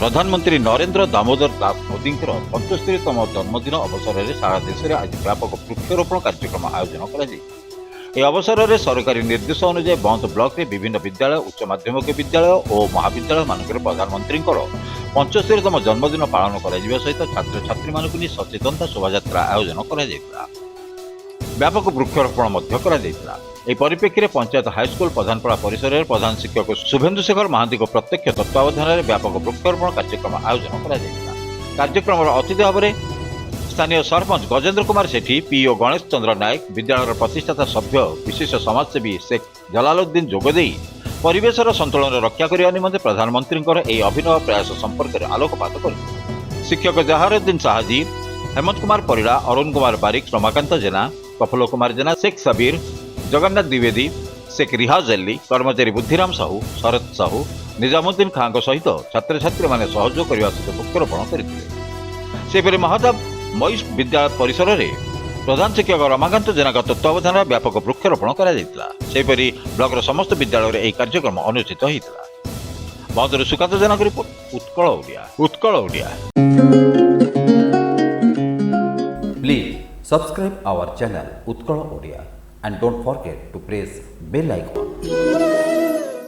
प्रधानमंत्री नरेंद्र दामोदर दास मोदी 75तम जन्मदिन अवसर में सारा देश में आज व्यापक वृक्षरोपण कार्यक्रम आयोजन कर अवसर में सरकारी निर्देश अनुसार बंद ब्लॉक में विभिन्न विद्यालय उच्च माध्यमिक विद्यालय और महाविद्यालय मानक प्रधानमंत्री 75तम जन्मदिन पालन कर सहित छात्र छात्री मानक सचेतनता शोभा आयोजन कर व्यापक वृक्षरोपण परिप्रेक्षी में पंचायत हाईस्कल प्रधानपड़ा परिसर में प्रधान शिक्षक शुभेन्दु शेखर महांती प्रत्यक्ष तत्वावधान में व्यापक वृक्षरोपण कार्यक्रम आयोजन कर कार्यक्रम अतिथि भाव में स्थानीय सरपंच गजेन्द्र कुमार सेठी पीओ गणेश चंद्र नायक विद्यालय प्रतिष्ठाता सभ्य विशेष समाजसेवी शेख जलालुद्दीन जोगदे परिवेशर संतुलन रक्षा करने निमंते प्रधानमंत्री यह अभिनव प्रयास संपर्क में आलोकपात कर शिक्षक जहारुद्दीन साहाजी हेमंत कुमार परिड़ा अरुण कुमार बारिक रमाकांत जेना प्रफुल्ल कुमार जेना शेख सबीर जगन्नाथ द्विवेदी शेख रिहाज अली कर्मचारी बुद्धिराम साहू शरद साहू निजामुद्दीन खां सहित छात्र छात्री मैंने सहयोग करने सहित वृक्षरोपण करते महताब मईश विद्यालय परिसर में प्रधान शिक्षक रमाकांत जेना तत्वावधान व्यापक वृक्षरोपण करपरी ब्लॉक समस्त विद्यालय में यह कार्यक्रम अनुष्ठित होता बंदर Sukant Jena report Utkal Odia. Please subscribe our channel Utkal Odia and don't forget to press bell icon.